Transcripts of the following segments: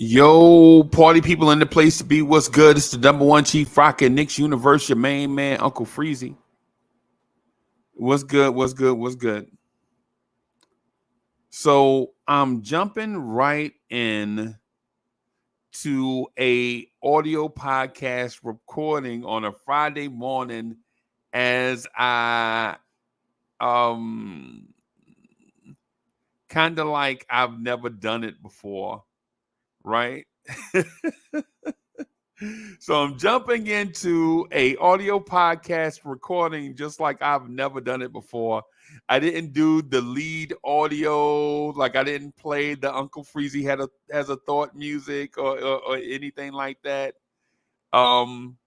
Yo, party people in the place to be. What's good? It's the number one chief rocker, Knicks Universe, your main man, Uncle Freezie. What's good? What's good? What's good? So I'm jumping right in to a audio podcast recording on a Friday morning as I kind of like I've never done it before, right? So I'm jumping into a audio podcast recording just like I've never done it before. I didn't do the lead audio, like I didn't play the Uncle Freezie has a thought music or anything like that. Um,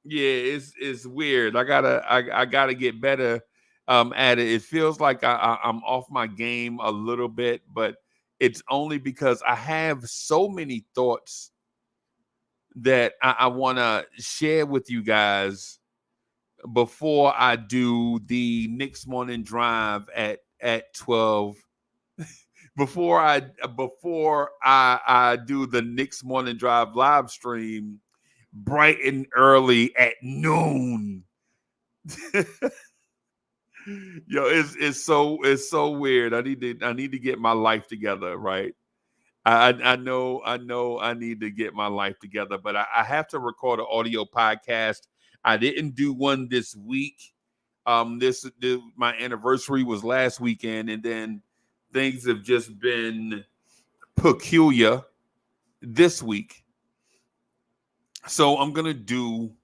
yeah, it's weird. I gotta get better at it. It feels like I'm off my game a little bit, but it's only because I have so many thoughts that I want to share with you guys before I do the Knicks morning drive at 12. Before I do the Knicks morning drive live stream bright and early at noon. Yo, it's so weird. I need to get my life together, right? I know I need to get my life together, but I have to record an audio podcast. I didn't do one this week. My anniversary was last weekend, and then things have just been peculiar this week. So I'm gonna do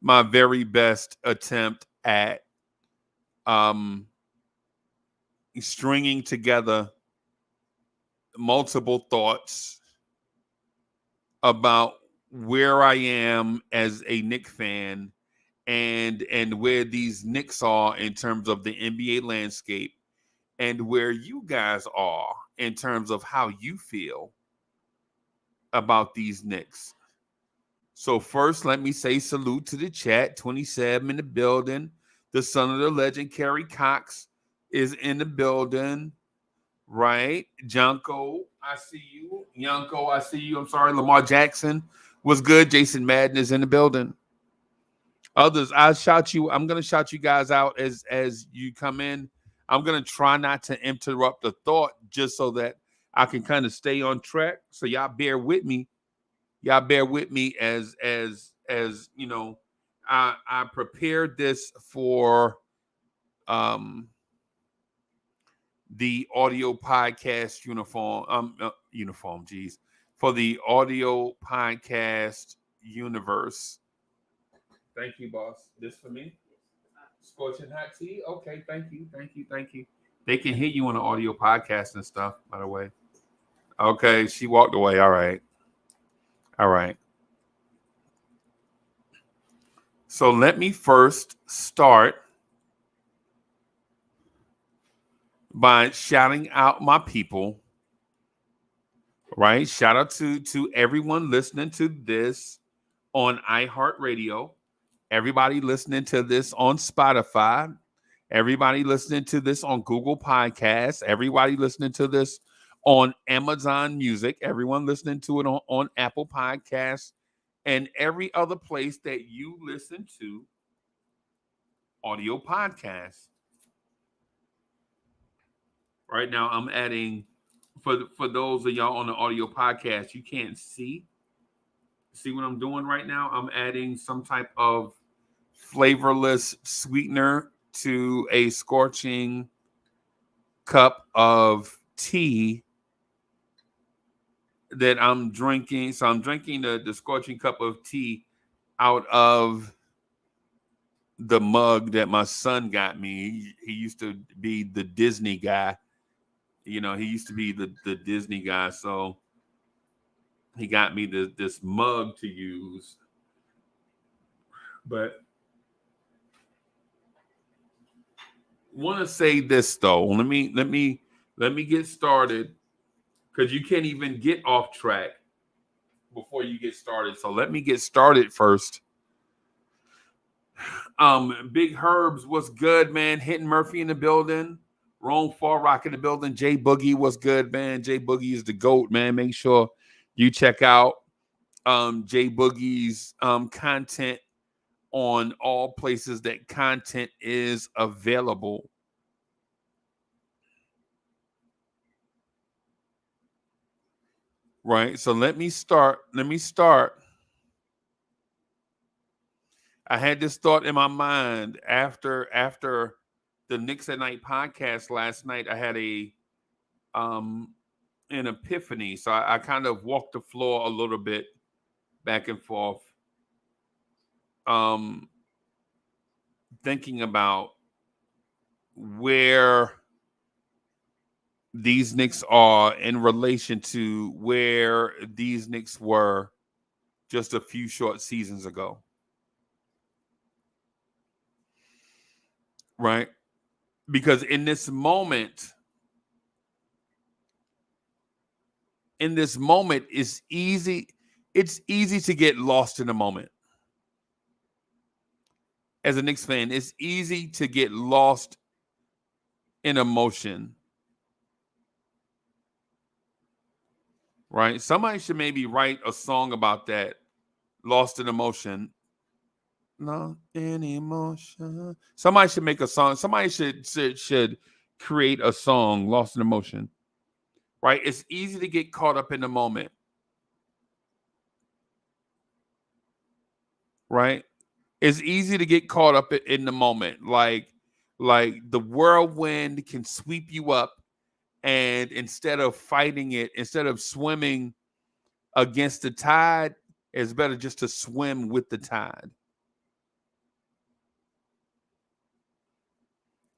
my very best attempt at um stringing together multiple thoughts about where I am as a Knicks fan and where these Knicks are in terms of the NBA landscape and where you guys are in terms of how you feel about these Knicks. So first, let me say salute to the chat. 27 in the building. The son of the legend, Kerry Cox, is in the building. Right. Junko, I see you. Yunko, I see you. I'm sorry. Lamar Jackson was good. Jason Madden is in the building. Others, I'm gonna shout you guys out as you come in. I'm gonna try not to interrupt the thought just so that I can kind of stay on track. So y'all bear with me. Y'all bear with me as you know, I prepared this for the audio podcast for the audio podcast universe. Thank you, boss. This for me? Scorching hot tea? Okay, thank you. They can hear you on the audio podcast and stuff, by the way. Okay, she walked away. All right. All right. So let me first start by shouting out my people. Right? Shout out to everyone listening to this on iHeartRadio. Everybody listening to this on Spotify. Everybody listening to this on Google Podcasts. Everybody listening to this on Amazon Music. Everyone listening to it on Apple Podcasts and every other place that you listen to audio podcasts. Right now, I'm adding for those of y'all on the audio podcast, you can't see what I'm doing right now. I'm adding some type of flavorless sweetener to a scorching cup of tea that I'm drinking. So I'm drinking the scorching cup of tea out of the mug that my son got me. He used to be the Disney guy. You know, he used to be the Disney guy. So he got me this mug to use. But want to say this though. Let me get started because you can't even get off track before you get started. So let me get started first. Big Herbs, what's good, man? Hitting Murphy in the building. Rome Far Rock in the building. Jay Boogie was good, man. Jay Boogie is the GOAT, man. Make sure you check out Jay Boogie's content on all places that content is available. Right. So let me start. I had this thought in my mind after the Knicks at Night podcast last night. I had um an epiphany. So I kind of walked the floor a little bit back and forth, um, thinking about where these Knicks are in relation to where these Knicks were just a few short seasons ago. Right? Because in this moment, it's easy to get lost in the moment. As a Knicks fan, it's easy to get lost in emotion. Right? Somebody should maybe write a song about that. Lost in emotion. Lost in emotion. Somebody should make a song. Somebody should create a song, Lost in Emotion. Right? It's easy to get caught up in the moment. Right? It's easy to get caught up in the moment. Like the whirlwind can sweep you up, and instead of fighting it, instead of swimming against the tide, it's better just to swim with the tide.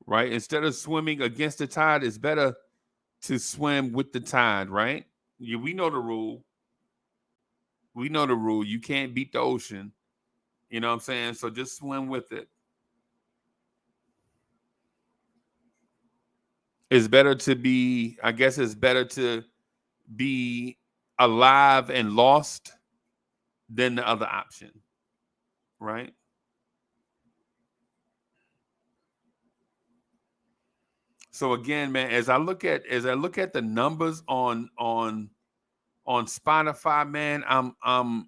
Right? Instead of swimming against the tide, it's better to swim with the tide, right? Yeah, we know the rule. We know the rule. You can't beat the ocean. You know what I'm saying? So just swim with it. It's better to be, I guess it's better to be alive and lost than the other option, right? So again, man, as I look at the numbers on Spotify, man, I'm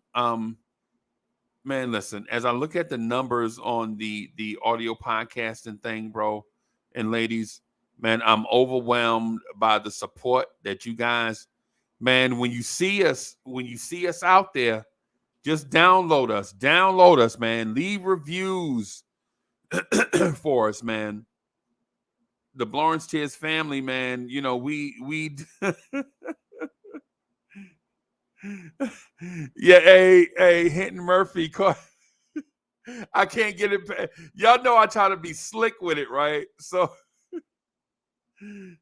man, listen, as I look at the numbers on the audio podcasting thing, bro, and ladies, man, I'm overwhelmed by the support that you guys, man, when you see us out there, just download us, man. Leave reviews for us, man. The Lawrence Tears family, man, we yeah, hey, Hinton Murphy caught. I can't get it. Y'all know I try to be slick with it, right? So Hinton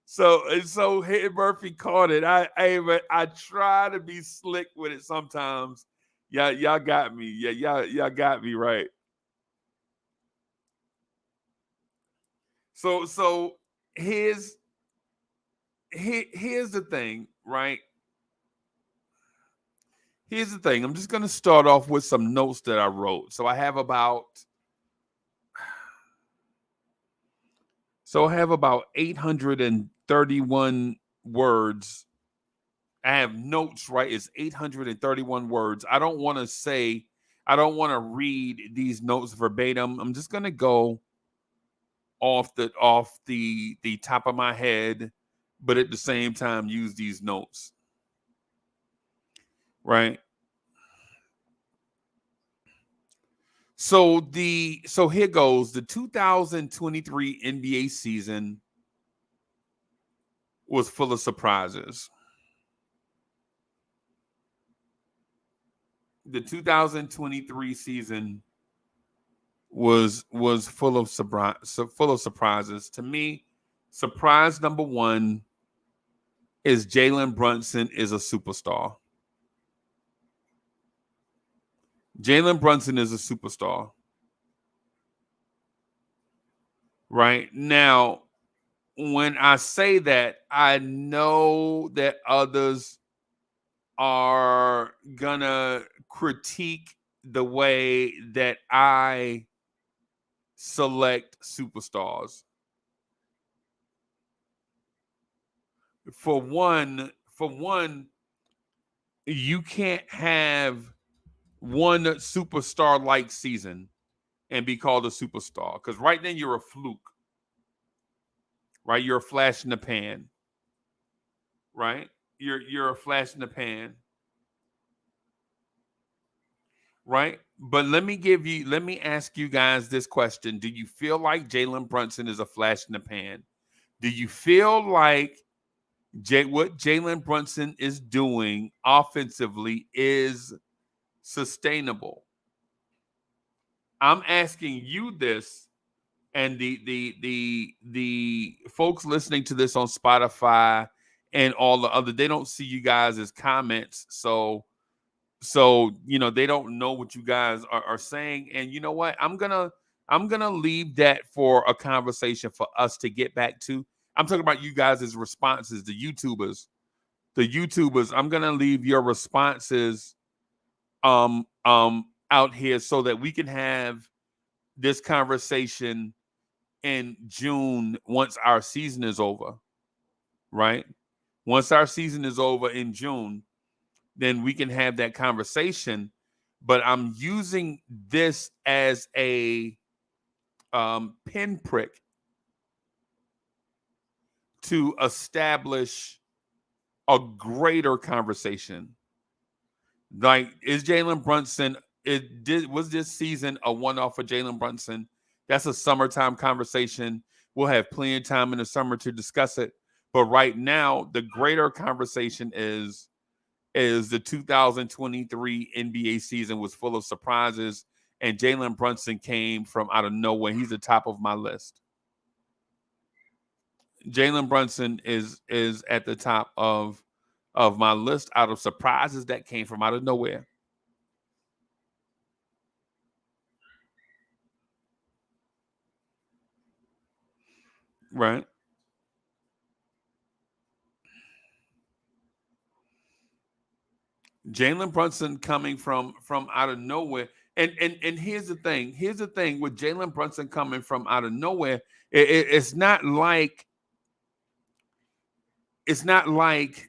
Murphy caught it. I try to be slick with it sometimes. Yeah, y'all got me. Yeah, y'all got me right. So here's here's the thing, right? Here's the thing. I'm just gonna start off with some notes that I wrote. So I have about 831 words. I have notes, right? It's 831 words. I don't want to read these notes verbatim. I'm just gonna go off the top of my head, but at the same time use these notes, right? So here goes. The 2023 NBA season was full of surprises. The 2023 season was full of surprises. To me, surprise number one is Jalen Brunson is a superstar. Jalen Brunson is a superstar. Right now, when I say that, I know that others are gonna critique the way that I select superstars. For one, you can't have one superstar like season and be called a superstar, because right then you're a fluke, right? You're a flash in the pan, right? You're a flash in the pan, right? But let me ask you guys this question: do you feel like Jalen Brunson is a flash in the pan? Do you feel like what Jalen Brunson is doing offensively is sustainable? I'm asking you this, and the folks listening to this on Spotify and all the other, they don't see you guys as comments, so they don't know what you guys are saying. And you know what, I'm gonna leave that for a conversation for us to get back to. I'm talking about you guys' responses, the YouTubers. I'm gonna leave your responses out here so that we can have this conversation in June once our season is over, right? Once our season is over in June, then we can have that conversation. But I'm using this as a pinprick to establish a greater conversation. Like, is Jalen Brunson? Was this season a one-off for Jalen Brunson? That's a summertime conversation. We'll have plenty of time in the summer to discuss it. But right now, the greater conversation is the 2023 NBA season was full of surprises, and Jalen Brunson came from out of nowhere. He's the top of my list. Jalen Brunson is at the top of my list out of surprises that came from out of nowhere. Right. Jalen Brunson coming from out of nowhere. And here's the thing. Here's the thing with Jalen Brunson coming from out of nowhere. It's not like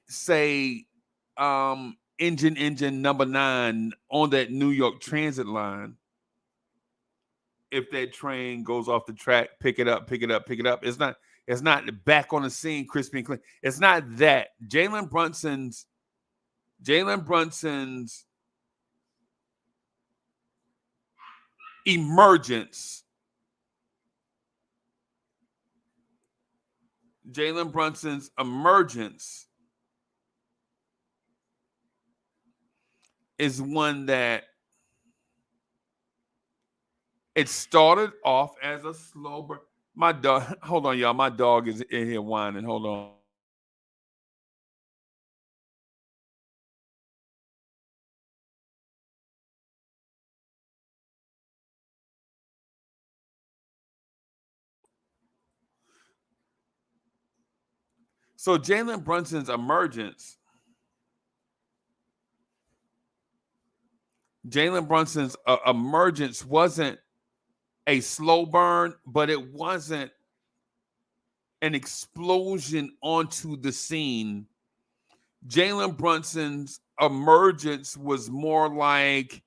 say engine number 9 on that New York Transit line. If that train goes off the track, pick it up, pick it up, pick it up. It's not back on the scene, crispy and clean. It's not that. Jalen Brunson's emergence. Jalen Brunson's emergence is one that it started off as a slow burn. My dog, hold on, y'all. My dog is in here whining. Hold on. So Jalen Brunson's emergence wasn't a slow burn, but it wasn't an explosion onto the scene. Jalen Brunson's emergence was more like,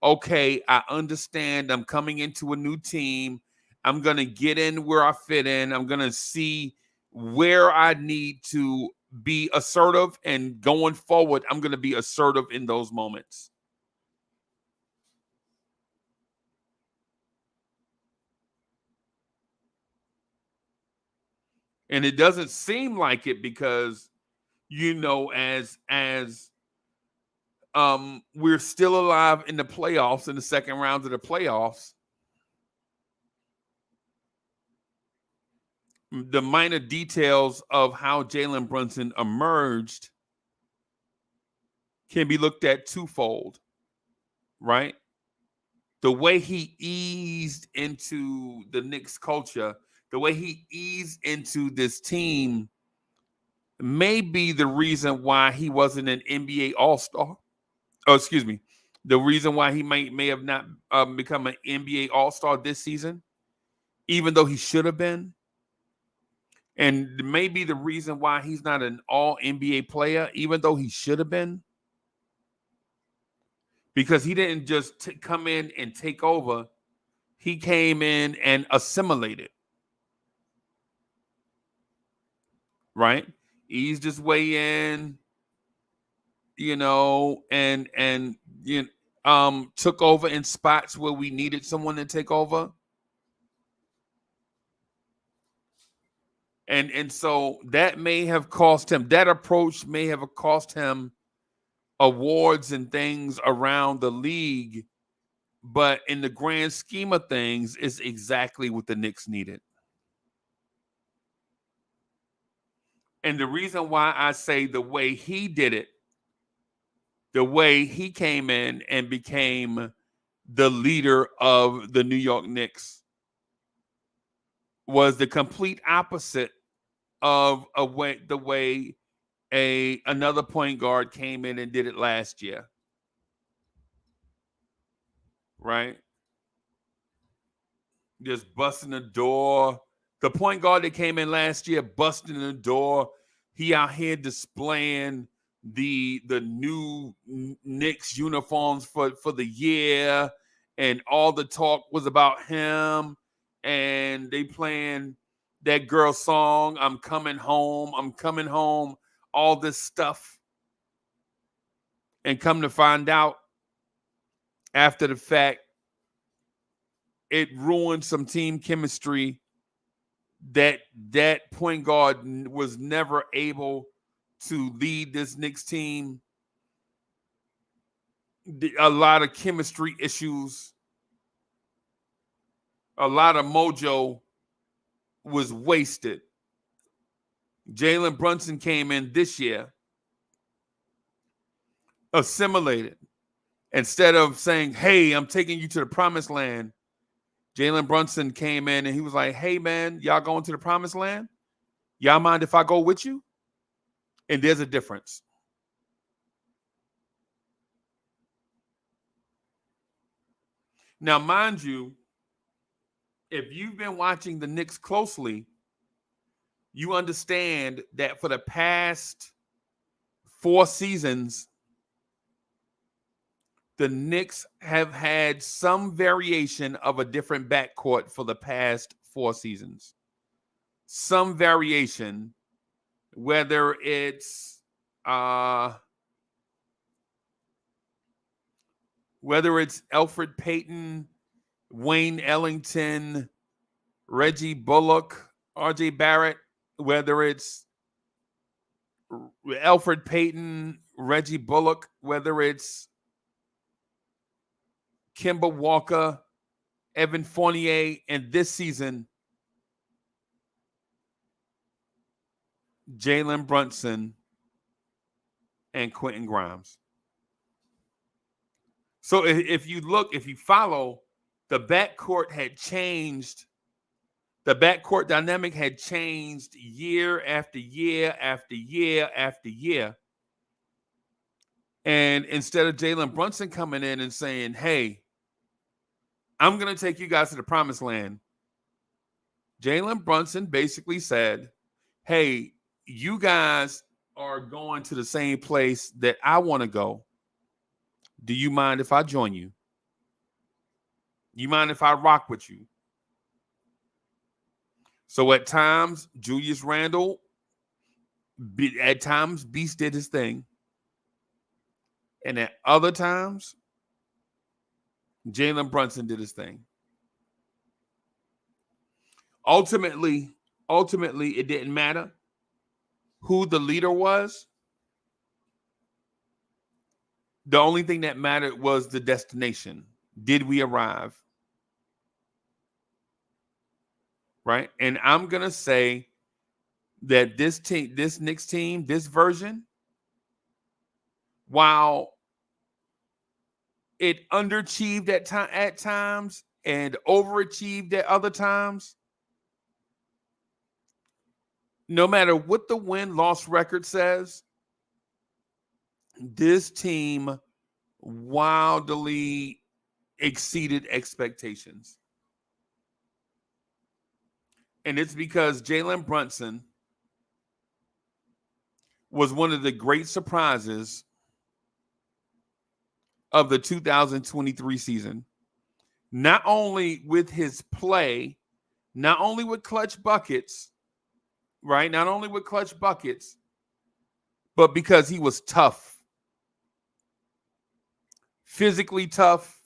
okay, I understand. I'm coming into a new team. I'm going to get in where I fit in. I'm going to see where I need to be assertive. And going forward, I'm going to be assertive in those moments. And it doesn't seem like it because, as we're still alive in the playoffs, in the second round of the playoffs, the minor details of how Jalen Brunson emerged can be looked at twofold, right? The way he eased into the Knicks culture, the way he eased into this team may be the reason why he wasn't an NBA All-Star. Oh, excuse me. The reason why he may have not become an NBA All-Star this season, even though he should have been. And maybe the reason why he's not an all NBA player, even though he should have been, because he didn't just come in and take over. He came in and assimilated, right? Eased his way in, and took over in spots where we needed someone to take over. And so that may have cost him, that approach may have cost him awards and things around the league, but in the grand scheme of things, it's exactly what the Knicks needed. And the reason why I say the way he did it, the way he came in and became the leader of the New York Knicks, was the complete opposite of the way another point guard came in and did it last year. Right? Just busting the door. The point guard that came in last year, busting the door. He out here displaying the new Knicks uniforms for the year, and all the talk was about him. And they playing that girl song, I'm coming home, all this stuff. And come to find out after the fact, it ruined some team chemistry. That point guard was never able to lead this Knicks team. A lot of chemistry issues, a lot of mojo was wasted. Jalen Brunson came in this year, assimilated. Instead of saying, hey, I'm taking you to the promised land, Jalen Brunson came in and he was like, hey, man, y'all going to the promised land? Y'all mind if I go with you? And there's a difference. Now, mind you, if you've been watching the Knicks closely, you understand that for the past 4 seasons, the Knicks have had some variation of a different backcourt for the past 4 seasons. Some variation, whether it's Elfrid Payton, Wayne Ellington, Reggie Bullock, R.J. Barrett, whether it's Elfrid Payton, Reggie Bullock, whether it's Kemba Walker, Evan Fournier, and this season, Jalen Brunson and Quentin Grimes. So if you follow, the backcourt had changed. The backcourt dynamic had changed year after year after year after year. And instead of Jalen Brunson coming in and saying, hey, I'm going to take you guys to the promised land, Jalen Brunson basically said, hey, you guys are going to the same place that I want to go. Do you mind if I join you? You mind if I rock with you? So at times, Julius Randle, at times, Beast did his thing. And at other times, Jalen Brunson did his thing. Ultimately, it didn't matter who the leader was. The only thing that mattered was the destination. Did we arrive? Right? And I'm going to say that this Knicks team, this version, while it underachieved at times and overachieved at other times, no matter what the win-loss record says, this team wildly exceeded expectations. And it's because Jalen Brunson was one of the great surprises of the 2023 season. Not only with his play, not only with clutch buckets, right? Not only with clutch buckets, but because he was tough, physically tough,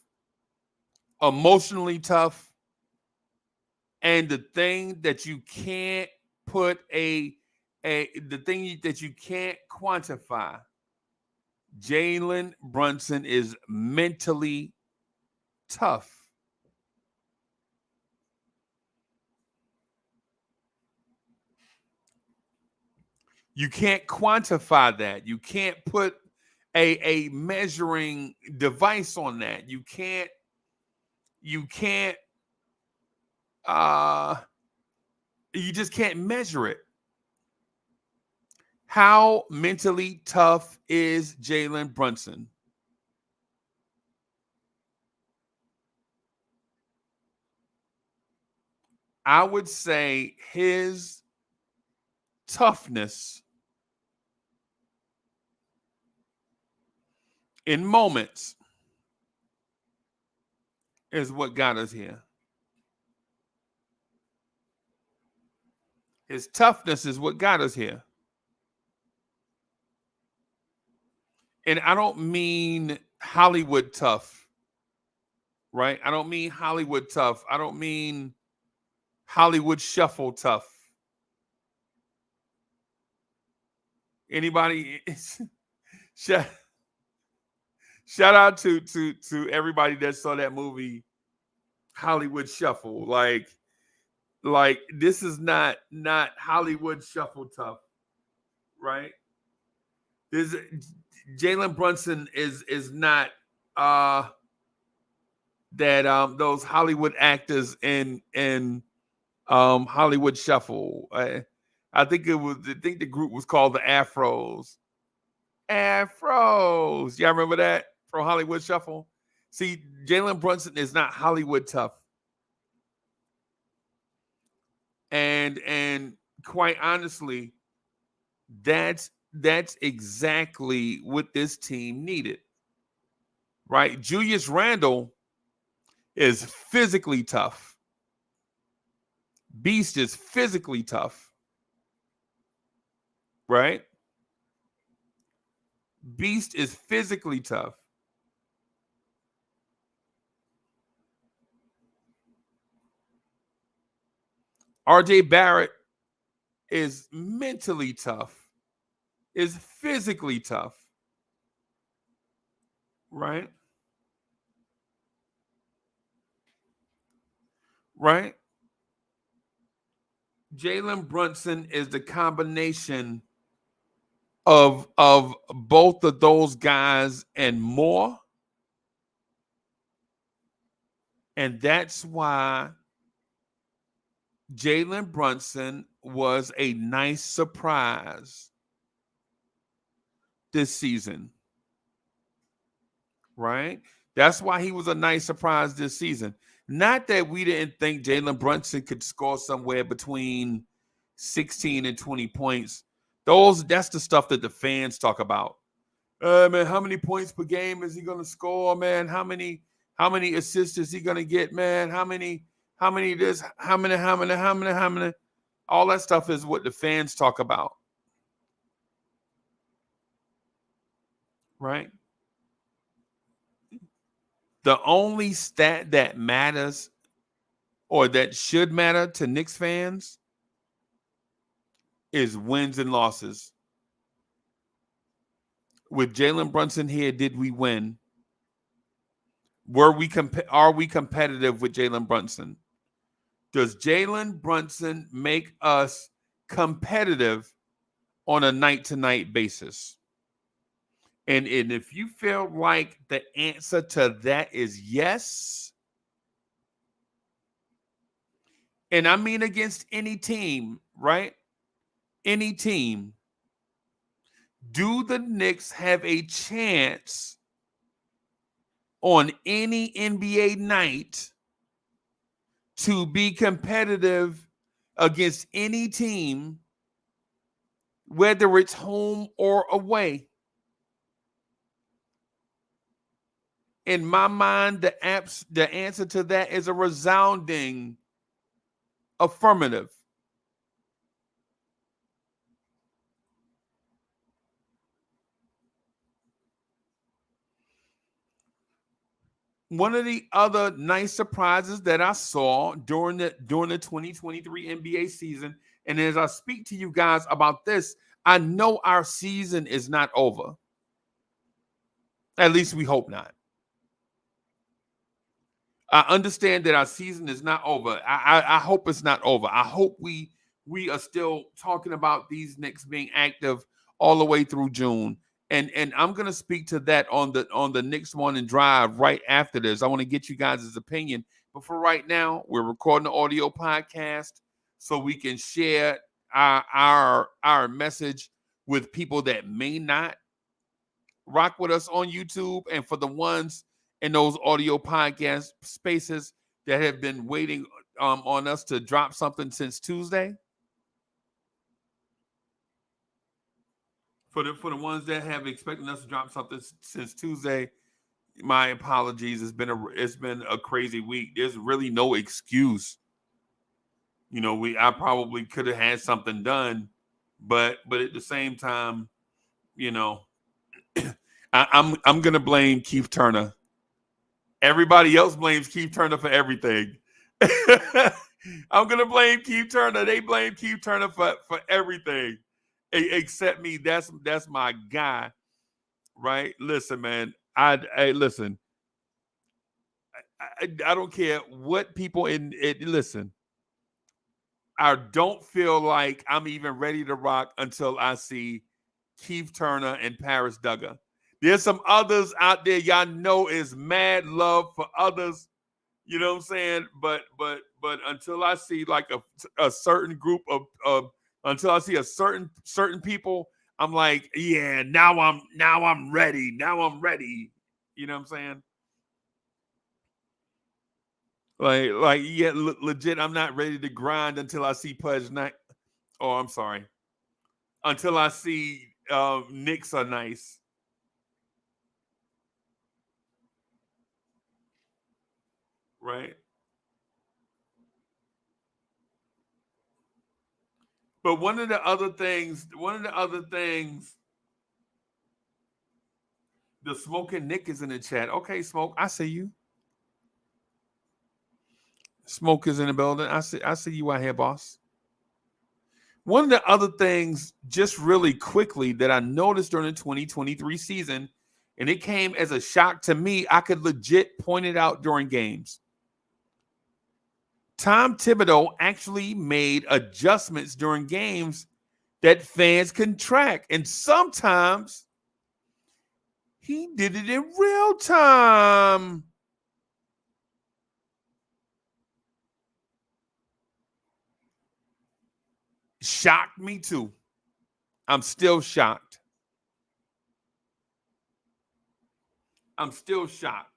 emotionally tough, and the thing that you can't put the thing that you can't quantify, Jalen Brunson is mentally tough. You can't quantify that. You can't put a measuring device on that. You can't uh you just can't measure it. How mentally tough is Jalen Brunson? I would say his toughness in moments is what got us here. His toughness is what got us here. And I don't mean Hollywood tough, right? I don't mean Hollywood tough. I don't mean Hollywood shuffle tough. Anybody shout, shout out to everybody that saw that movie Hollywood Shuffle. Like this is not Hollywood shuffle tough, right? This Jalen Brunson is not that those Hollywood actors in Hollywood Shuffle. I think the group was called the Afros. Afros. Y'all remember that from Hollywood Shuffle? See, Jalen Brunson is not Hollywood tough. And quite honestly, that's exactly what this team needed. Right? Julius Randle is physically tough. Beast is physically tough. Right? Beast is physically tough. RJ Barrett is mentally tough, is physically tough. Right? Right? Jalen Brunson is the combination of both of those guys and more. And that's why Jalen Brunson was a nice surprise this season. Right? That's why he was a nice surprise this season. Not that we didn't think Jalen Brunson could score somewhere between 16 and 20 points. That's the stuff that the fans talk about. Man, how many points per game is he gonna score, man? How many assists is he gonna get, man? How many this, how many? All that stuff is what the fans talk about. Right? The only stat that matters or that should matter to Knicks fans is wins and losses. With Jalen Brunson here, did we win? Are we competitive with Jalen Brunson? Does Jalen Brunson make us competitive on a night-to-night basis? And if you feel like the answer to that is yes, and I mean against any team, right? Any team, do the Knicks have a chance on any NBA night to be competitive against any team whether it's home or away. In my mind, the answer to that is a resounding affirmative. One of the other nice surprises that I saw during the 2023 NBA season, and as I speak to you guys about this, I know our season is not over. At least we hope not. I understand that our season is not over. I hope it's not over. I hope we are still talking about these Knicks being active all the way through June. And I'm gonna speak to that on the Knicks Morning Drive right after this. I want to get you guys' opinion. But for right now, we're recording the audio podcast so we can share our message with people that may not rock with us on YouTube, and for the ones in those audio podcast spaces that have been waiting on us to drop something since Tuesday. For the ones that have expected us to drop something since Tuesday, my apologies. It's been a crazy week. There's really no excuse. I probably could have had something done, but at the same time, I'm gonna blame Keith Turner. Everybody else blames Keith Turner for everything. I'm gonna blame Keith Turner. They blame Keith Turner for everything, except me. That's my guy, right? Listen, man. Listen. I don't care what people in it listen. I don't feel like I'm even ready to rock until I see Keith Turner and Paris Duggar. There's some others out there y'all know is mad love for others. You know what I'm saying? But until I see like a certain group of until I see a certain people, I'm like, yeah, now I'm ready. Now I'm ready. You know what I'm saying? Like yeah, legit. I'm not ready to grind until I see Pudge Night. Oh, I'm sorry. Until I see Knicks are nice. Right. But one of the other things, the Smoking Nick is in the chat. Okay, Smoke, I see you. Smoke is in the building. I see you out here, boss. One of the other things, just really quickly, that I noticed during the 2023 season, and it came as a shock to me, I could legit point it out during games. Tom Thibodeau actually made adjustments during games that fans can track. And sometimes he did it in real time. Shocked me too. I'm still shocked. I'm still shocked.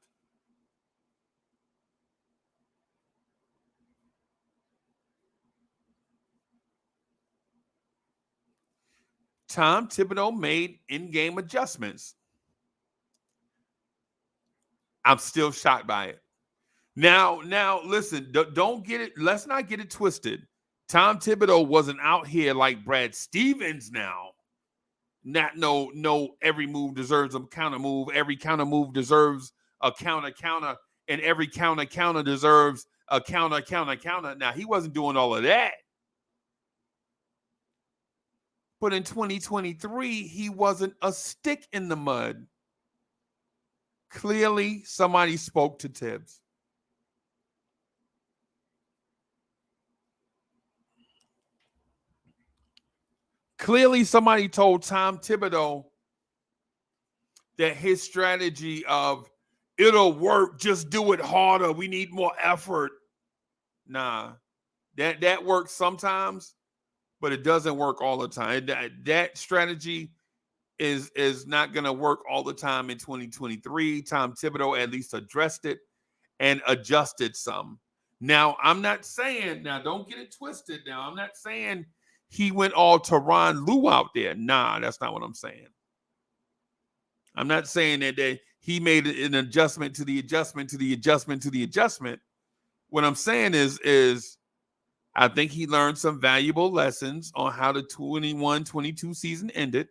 Tom Thibodeau made in-game adjustments. I'm still shocked by it. Now, listen, don't get it. Let's not get it twisted. Tom Thibodeau wasn't out here like Brad Stevens now. Not no, every move deserves a counter move. Every counter move deserves a counter, and every counter deserves a counter. Now, he wasn't doing all of that. But in 2023, he wasn't a stick in the mud. Clearly, somebody spoke to Tibbs. Clearly, somebody told Tom Thibodeau that his strategy of it'll work, just do it harder, we need more effort. Nah, that works sometimes, but it doesn't work all the time. That strategy is not going to work all the time in 2023. Tom Thibodeau at least addressed it and adjusted some. Now, I'm not saying, now don't get it twisted. Now, I'm not saying he went all Tyronn Lue out there. Nah, that's not what I'm saying. I'm not saying that he made an adjustment to the adjustment to the adjustment to the adjustment. What I'm saying is I think he learned some valuable lessons on how the 21-22 season ended.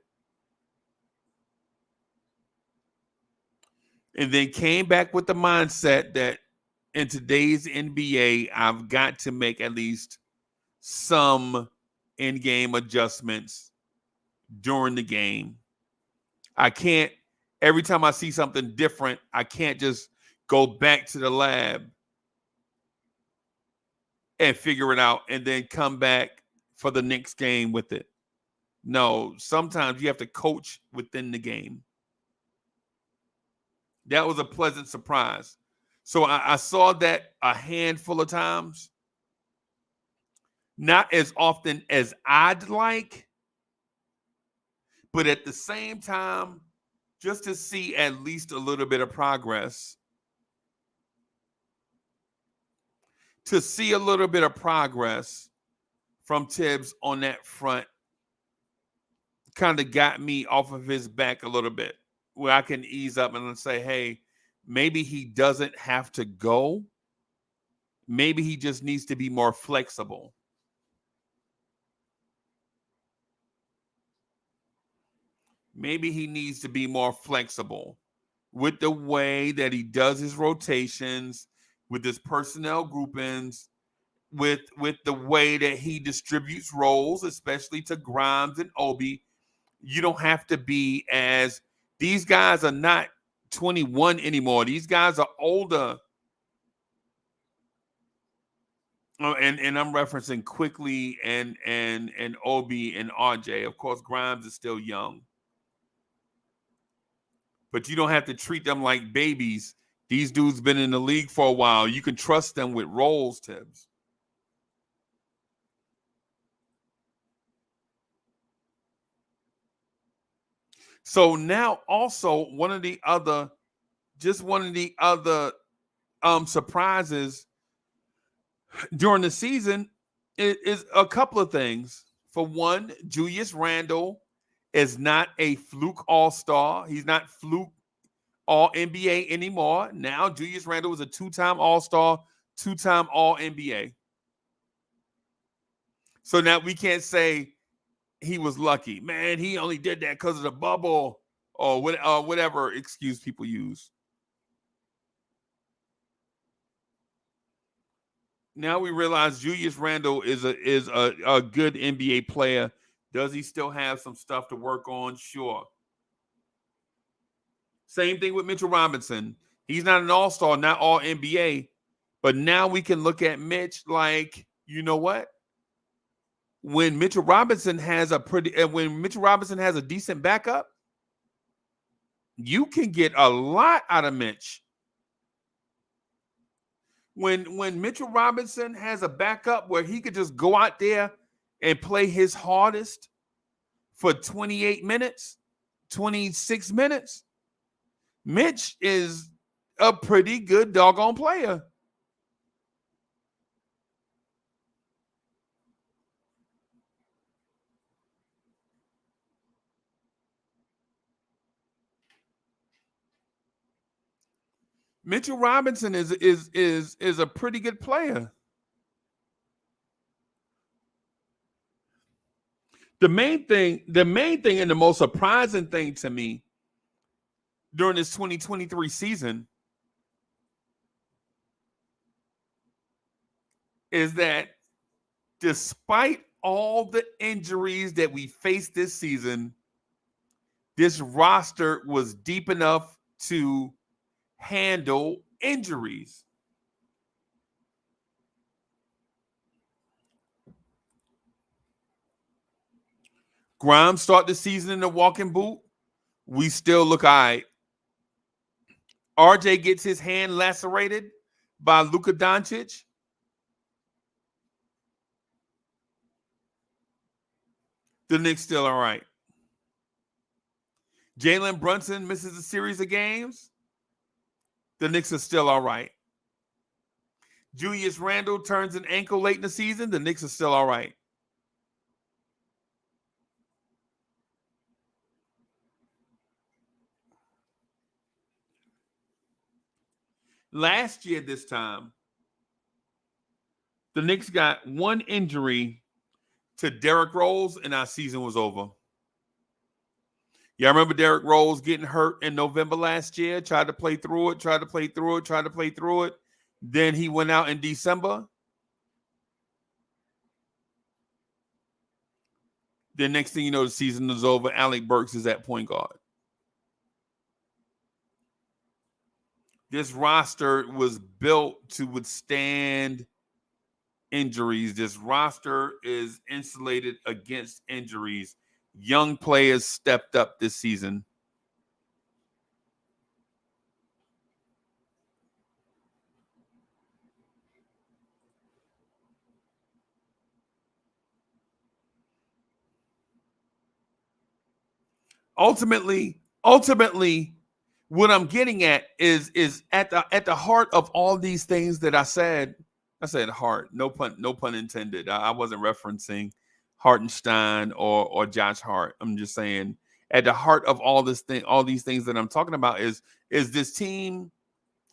And then came back with the mindset that in today's NBA, I've got to make at least some in-game adjustments during the game. I can't, every time I see something different, I can't just go back to the lab and figure it out and then come back for the next game with it. No, sometimes you have to coach within the game. That was a pleasant surprise. So I saw that a handful of times. Not as often as I'd like, but at the same time, just to see at least a little bit of progress. To see a little bit of progress from Tibbs on that front kind of got me off of his back a little bit, where I can ease up and say, hey, maybe he doesn't have to go. Maybe he just needs to be more flexible. Maybe he needs to be more flexible with the way that he does his rotations, with his personnel groupings, with the way that he distributes roles, especially to Grimes and Obi. You don't have to be as, these guys are not 21 anymore. These guys are older. And I'm referencing Quickly and Obi and RJ. Of course, Grimes is still young. But you don't have to treat them like babies. These dudes been in the league for a while. You can trust them with roles, Tibbs. So now also one of the other surprises during the season is a couple of things. For one, Julius Randle is not a fluke all-star. He's not fluke all-NBA anymore. Now Julius Randle is a two-time all-star, two-time all-NBA. So now we can't say he was lucky. Man, he only did that because of the bubble or whatever excuse people use. Now we realize Julius Randle is a good NBA player. Does he still have some stuff to work on? Sure. Same thing with Mitchell Robinson. He's not an all-star, not all NBA. But now we can look at Mitch like, you know what? When Mitchell Robinson has a decent backup, you can get a lot out of Mitch. When Mitchell Robinson has a backup where he could just go out there and play his hardest for 28 minutes, 26 minutes, Mitch is a pretty good doggone player. Mitchell Robinson is a pretty good player. The main thing and the most surprising thing to me during this 2023 season is that despite all the injuries that we faced this season, this roster was deep enough to handle injuries. Grimes start the season in the walking boot. We still look all right. RJ gets his hand lacerated by Luka Doncic. The Knicks still all right. Jalen Brunson misses a series of games. The Knicks are still all right. Julius Randle turns an ankle late in the season. The Knicks are still all right. Last year, this time, the Knicks got one injury to Derrick Rose, and our season was over. Y'all remember Derrick Rose getting hurt in November last year? Tried to play through it. Then he went out in December. The next thing you know, the season is over. Alec Burks is at point guard. This roster was built to withstand injuries. This roster is insulated against injuries. Young players stepped up this season. Ultimately, what I'm getting at is at the heart of all these things that I said. I said heart, no pun intended. I wasn't referencing Hartenstein or Josh Hart. I'm just saying at the heart of all these things that I'm talking about is this team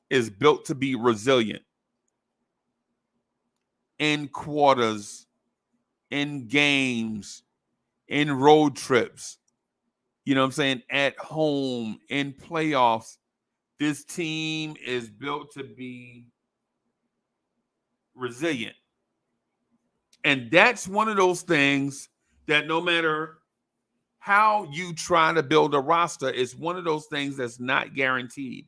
is built to be resilient in quarters, in games, in road trips. You know what I'm saying? At home, in playoffs, this team is built to be resilient. And that's one of those things that no matter how you try to build a roster, it's one of those things that's not guaranteed.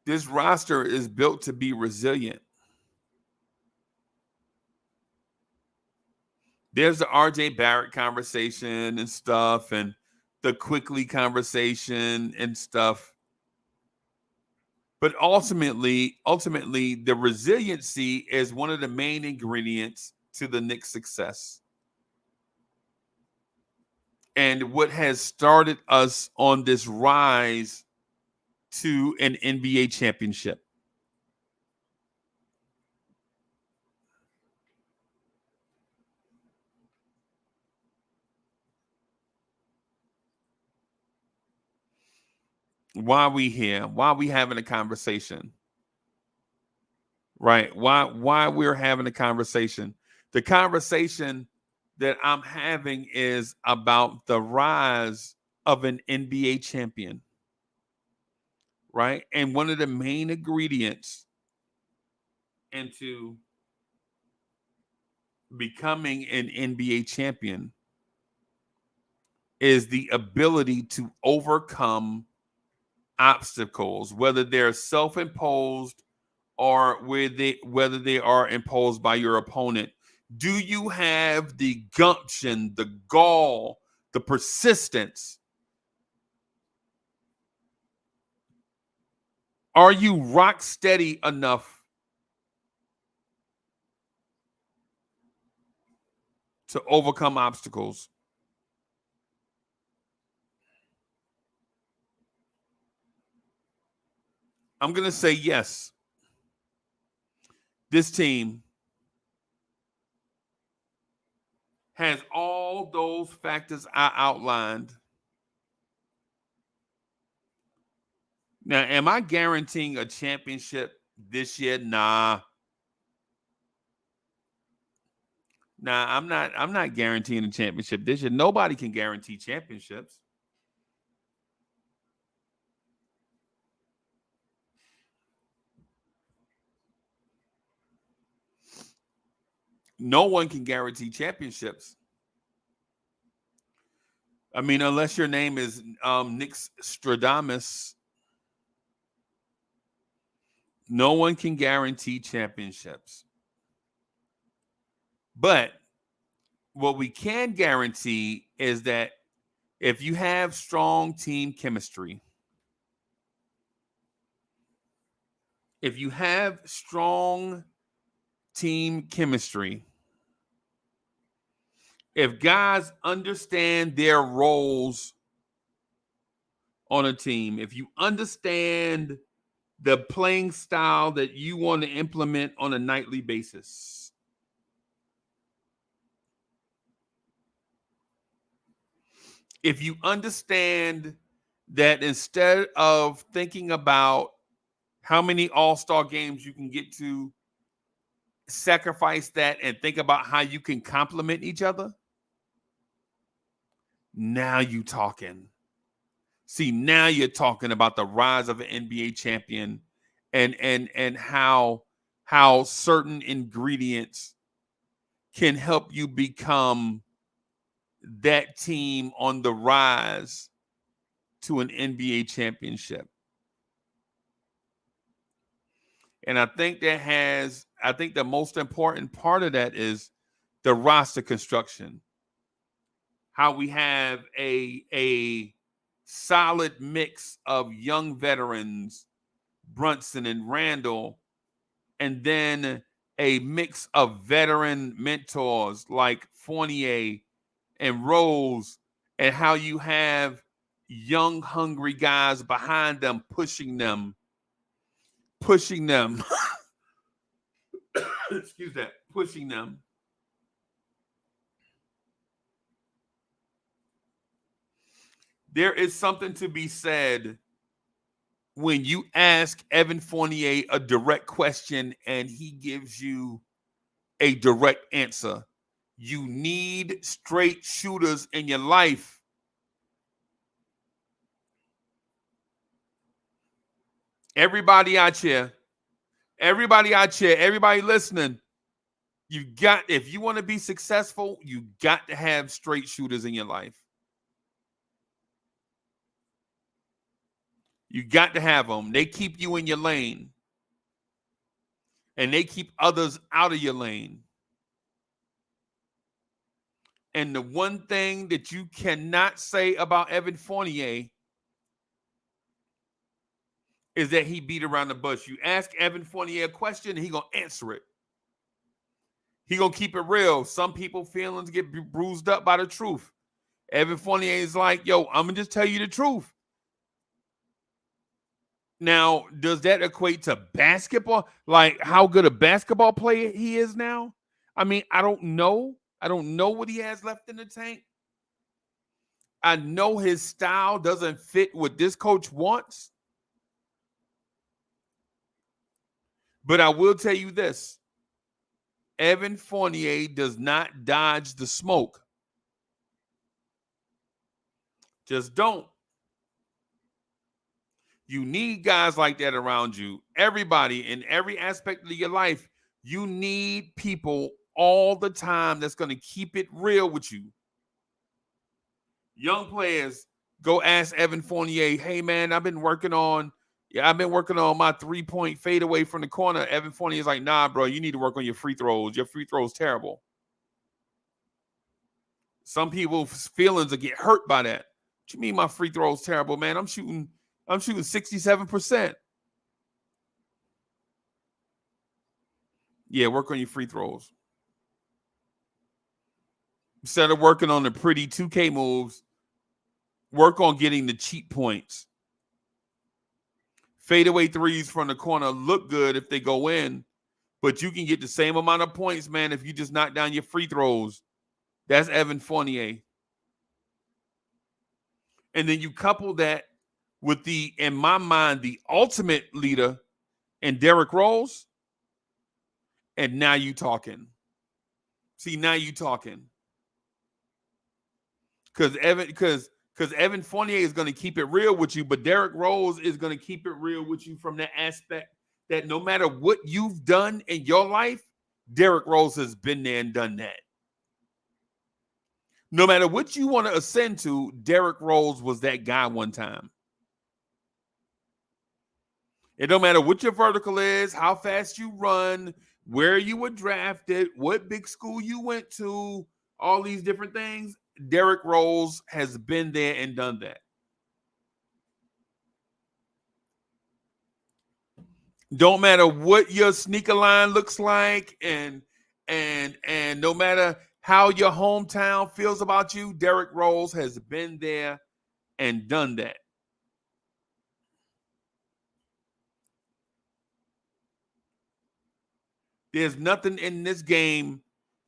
This roster is built to be resilient. There's the RJ Barrett conversation and stuff, and the Quickly conversation and stuff. But ultimately, the resiliency is one of the main ingredients to the Knicks' success. And what has started us on this rise to an NBA championship. Why are we here? Why are we having a conversation? Right? Why we're having a conversation? The conversation that I'm having is about the rise of an NBA champion. Right? And one of the main ingredients into becoming an NBA champion is the ability to overcome obstacles, whether they're self-imposed or whether they are imposed by your opponent. Do you have the gumption, the gall, the persistence? Are you rock steady enough to overcome obstacles? I'm going to say yes. This team has all those factors I outlined. Now, am I guaranteeing a championship this year? Nah. I'm not guaranteeing a championship this year. Nobody can guarantee championships. No one can guarantee championships. I mean, unless your name is Nick Stradamus, no one can guarantee championships. But what we can guarantee is that if you have strong team chemistry, if you have strong team chemistry, if guys understand their roles on a team, if you understand the playing style that you want to implement on a nightly basis, if you understand that instead of thinking about how many all-star games you can get to, sacrifice that and think about how you can complement each other, now you talking. See, now you're talking about the rise of an NBA champion and how certain ingredients can help you become that team on the rise to an NBA championship. And I think the most important part of that is the roster construction. How we have a solid mix of young veterans, Brunson and Randall, and then a mix of veteran mentors like Fournier and Rose, and how you have young, hungry guys behind them, pushing them, excuse that, pushing them. There is something to be said when you ask Evan Fournier a direct question and he gives you a direct answer. You need straight shooters in your life. Everybody out here, everybody listening, if you want to be successful, you got to have straight shooters in your life. You got to have them. They keep you in your lane, and they keep others out of your lane. And the one thing that you cannot say about Evan Fournier is that he beat around the bush. You ask Evan Fournier a question, and he gonna answer it. He gonna keep it real. Some people feelings get bruised up by the truth. Evan Fournier is like, yo, I'm gonna just tell you the truth. Now, does that equate to basketball? Like how good a basketball player he is now? I mean, I don't know. I don't know what he has left in the tank. I know his style doesn't fit what this coach wants. But I will tell you this. Evan Fournier does not dodge the smoke. Just don't. You need guys like that around you. Everybody in every aspect of your life, you need people all the time that's going to keep it real with you. Young players, go ask Evan Fournier, hey man, I've been working on my 3-point fadeaway from the corner. Evan Fournier is like, nah, bro, you need to work on your free throws. Your free throws terrible. Some people's feelings will get hurt by that. What you mean my free throws terrible, man? I'm shooting 67%. Yeah, work on your free throws. Instead of working on the pretty 2K moves, work on getting the cheap points. Fadeaway threes from the corner look good if they go in, but you can get the same amount of points, man, if you just knock down your free throws. That's Evan Fournier. And then you couple that with in my mind, the ultimate leader in Derrick Rose, and now you talking. See, now you talking. Because Evan Fournier is going to keep it real with you, but Derrick Rose is going to keep it real with you from that aspect that no matter what you've done in your life, Derrick Rose has been there and done that. No matter what you want to ascend to, Derrick Rose was that guy one time. It don't matter what your vertical is, how fast you run, where you were drafted, what big school you went to, all these different things. Derrick Rose has been there and done that. Don't matter what your sneaker line looks like, and no matter how your hometown feels about you, Derrick Rose has been there and done that. There's nothing in this game.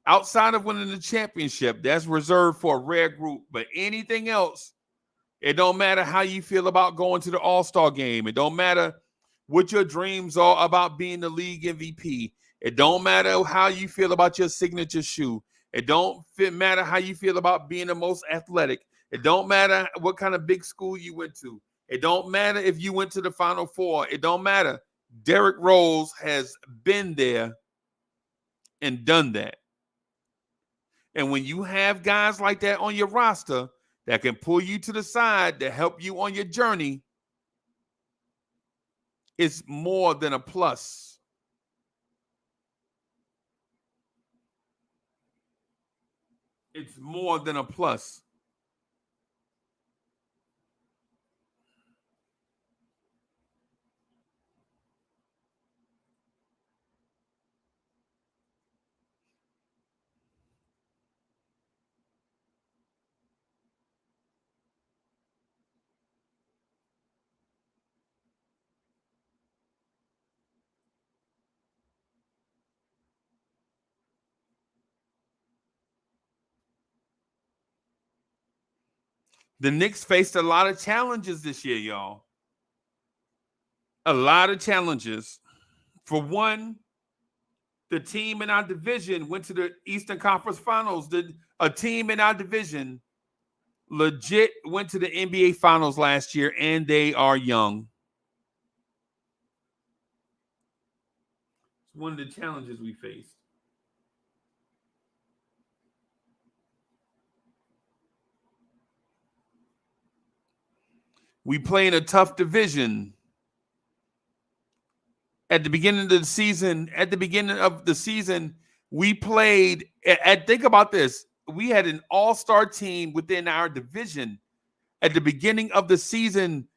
Outside of winning the championship, that's reserved for a rare group. But anything else, it don't matter how you feel about going to the All-Star game. It don't matter what your dreams are about being the league MVP. It don't matter how you feel about your signature shoe. It don't matter how you feel about being the most athletic. It don't matter what kind of big school you went to. It don't matter if you went to the Final Four. It don't matter. Derrick Rose has been there and done that. And when you have guys like that on your roster that can pull you to the side to help you on your journey, it's more than a plus. It's more than a plus. The Knicks faced a lot of challenges this year, y'all. A lot of challenges. For one, the team in our division went to the Eastern Conference Finals. A team in our division legit went to the NBA Finals last year, and they are young. It's one of the challenges we faced. We play in a tough division. At the beginning of the season, we played think about this. We had an all-star team within our division. At the beginning of the season,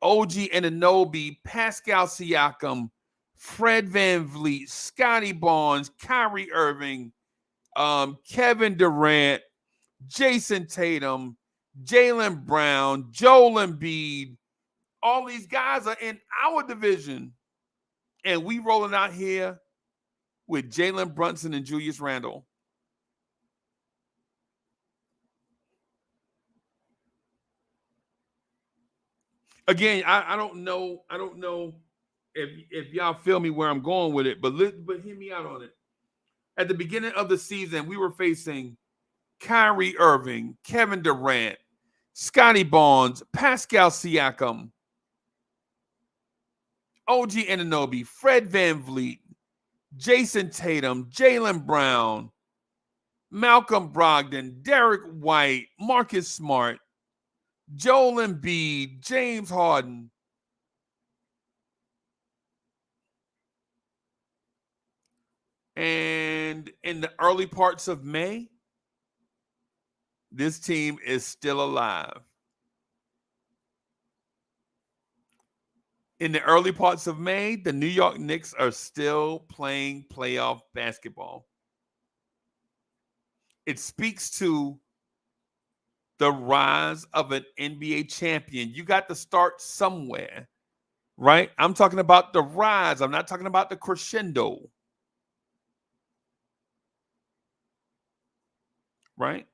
OG Anunoby, Pascal Siakam, Fred VanVleet, Scotty Barnes, Kyrie Irving, Kevin Durant, Jason Tatum, Jalen Brown, Joel Embiid. All these guys are in our division. And we rolling out here with Jalen Brunson and Julius Randle. Again, I don't know if y'all feel me where I'm going with it, but hear me out on it. At the beginning of the season, we were facing Kyrie Irving, Kevin Durant, Scotty Barnes, Pascal Siakam, OG Anunoby, Fred VanVleet, Jason Tatum, Jalen Brown, Malcolm Brogdon, Derek White, Marcus Smart, Joel Embiid, James Harden. And in the early parts of May, this team is still alive. In the early parts of May, the New York Knicks are still playing playoff basketball. It speaks to the rise of an NBA champion. You got to start somewhere, right? I'm talking about the rise. I'm not talking about the crescendo, right?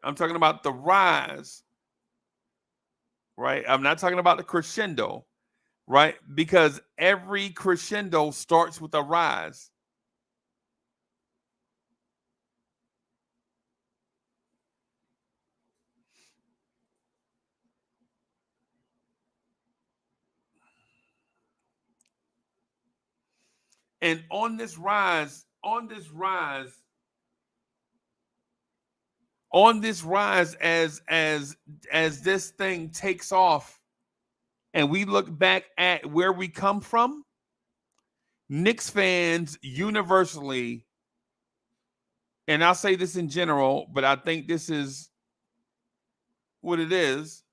I'm talking about the rise, right? I'm not talking about the crescendo, right? Because every crescendo starts with a rise. And on this rise, as this thing takes off, and we look back at where we come from, Knicks fans universally, and I'll say this in general, but I think this is what it is.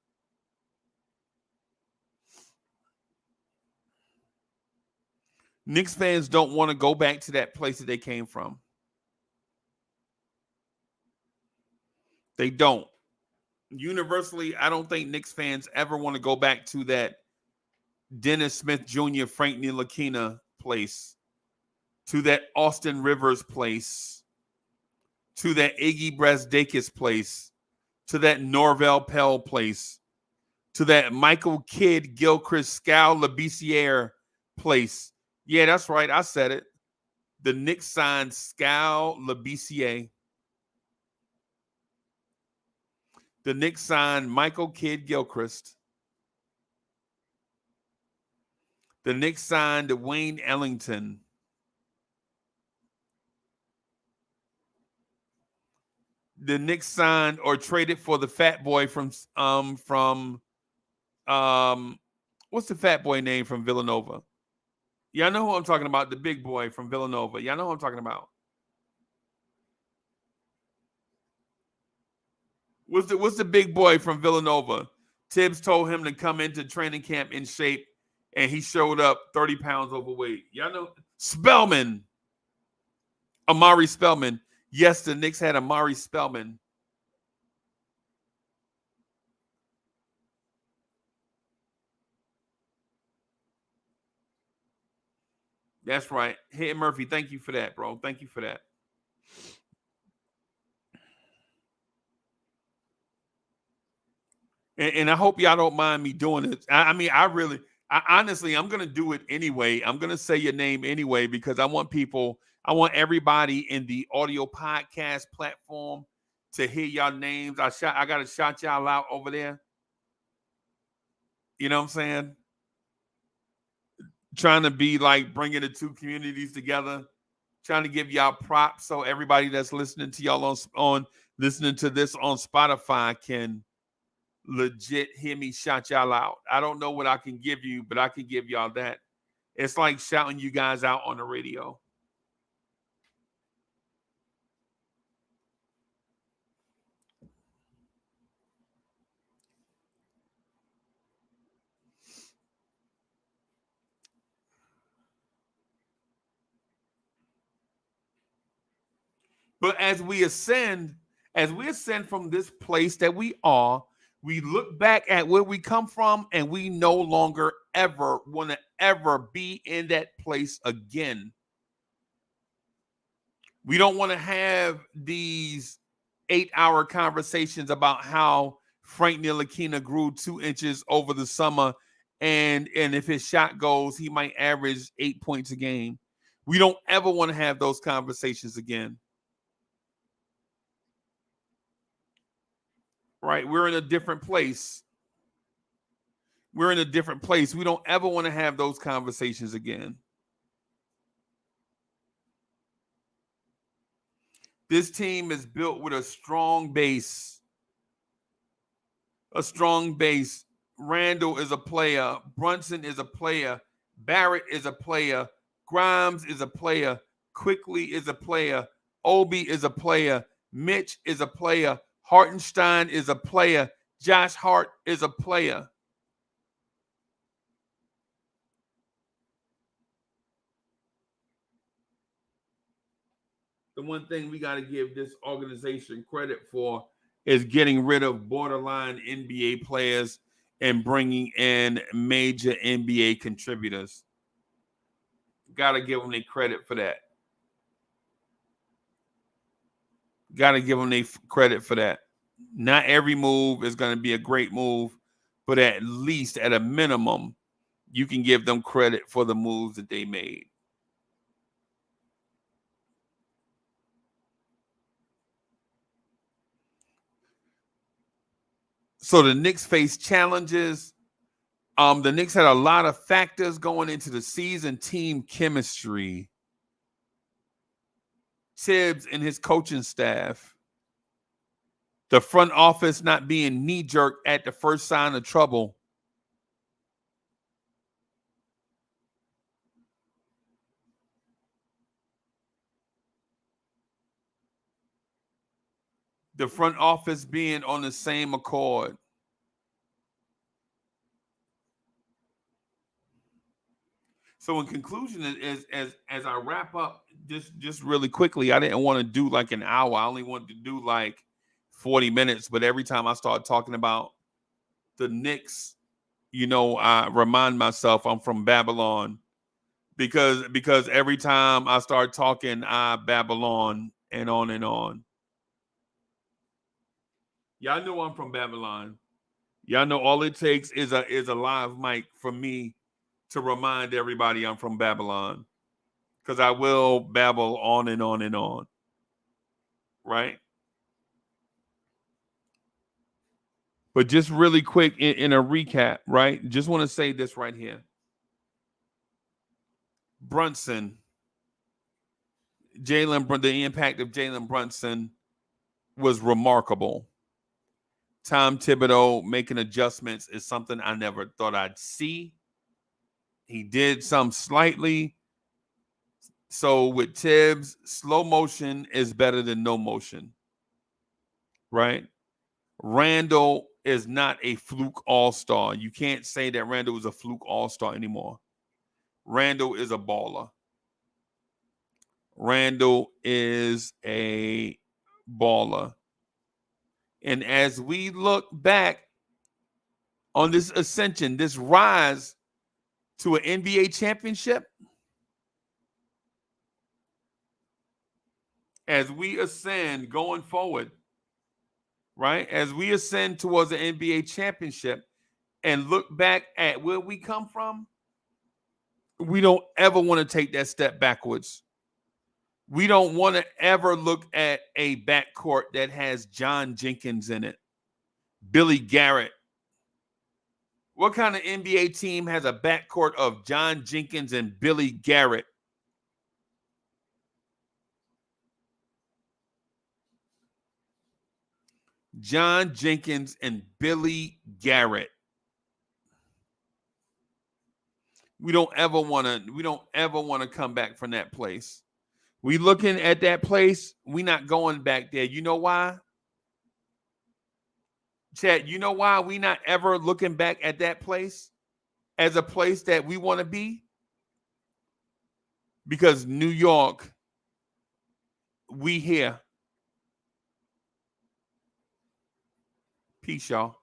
Knicks fans don't want to go back to that place that they came from. They don't. Universally, I don't think Knicks fans ever want to go back to that Dennis Smith Jr., Frank Ntilikina place, to that Austin Rivers place, to that Iggy Brasdakis place, to that Norvell Pell place, to that Michael Kidd Gilchrist Scal Labissiere place. Yeah, that's right. I said it. The Knicks signed Scal Labissiere. The Knicks signed Michael Kidd Gilchrist. The Knicks signed Wayne Ellington. The Knicks signed or traded for the fat boy from what's the fat boy name from Villanova? Y'all know who I'm talking about, the big boy from Villanova. Y'all know who I'm talking about. What's the big boy from Villanova? Tibbs told him to come into training camp in shape, and he showed up 30 pounds overweight. Y'all know Spellman. Amari Spellman. Yes, the Knicks had Amari Spellman. That's right. Hey, Murphy, thank you for that, bro. Thank you for that. And I hope y'all don't mind me doing it. I mean, honestly, I'm going to do it anyway. I'm going to say your name anyway because I want everybody in the audio podcast platform to hear y'all names. I got to shout y'all out over there. You know what I'm saying? Trying to be like bringing the two communities together, trying to give y'all props so everybody that's listening to y'all on listening to this on Spotify can legit hear me shout y'all out. I don't know what I can give you, but I can give y'all that. It's like shouting you guys out on the radio. But as we ascend from this place that we are, we look back at where we come from and we no longer ever want to ever be in that place again. We don't want to have these 8-hour conversations about how Frank Ntilikina grew 2 inches over the summer, and if his shot goes, he might average 8 points a game. We don't ever want to have those conversations again. Right? We're in a different place. We're in a different place. We don't ever want to have those conversations again. This team is built with a strong base. A strong base. Randall is a player. Brunson is a player. Barrett is a player. Grimes is a player. Quickly is a player. Obi is a player. Mitch is a player. Hartenstein is a player. Josh Hart is a player. The one thing we got to give this organization credit for is getting rid of borderline NBA players and bringing in major NBA contributors. Got to give them their credit for that. Got to give them their credit for that. Not every move is going to be a great move, but at least at a minimum, you can give them credit for the moves that they made. So the Knicks face challenges. The Knicks had a lot of factors going into the season. Team chemistry, Tibbs and his coaching staff, the front office not being knee-jerk at the first sign of trouble. The front office being on the same accord. So in conclusion, as I wrap up, just really quickly, I didn't want to do like an hour. I only wanted to do like 40 minutes. But every time I start talking about the Knicks, I remind myself I'm from Babylon because every time I start talking, I Babylon and on and on. Y'all know I'm from Babylon. Y'all know all it takes is a live mic for me to remind everybody I'm from Babylon. Because I will babble on and on and on. Right? But just really quick in a recap, right? Just want to say this right here. Brunson, the impact of Jalen Brunson was remarkable. Tom Thibodeau making adjustments is something I never thought I'd see. He did some slightly. So with Tibbs, slow motion is better than no motion, right? Randall is not a fluke all-star. You can't say that Randall is a fluke all-star anymore. Randall is a baller. Randall is a baller. And as we look back on this ascension, this rise to an NBA championship, as we ascend going forward, right? As we ascend towards the NBA championship and look back at where we come from, we don't ever want to take that step backwards. We don't want to ever look at a backcourt that has John Jenkins in it, Billy Garrett. What kind of NBA team has a backcourt of John Jenkins and Billy Garrett? John Jenkins and Billy Garrett. We don't ever want to come back from that place. We looking at that place, we not going back there. You know why? Chad, you know why we not ever looking back at that place as a place that we want to be? Because New York, we here. Peace, y'all.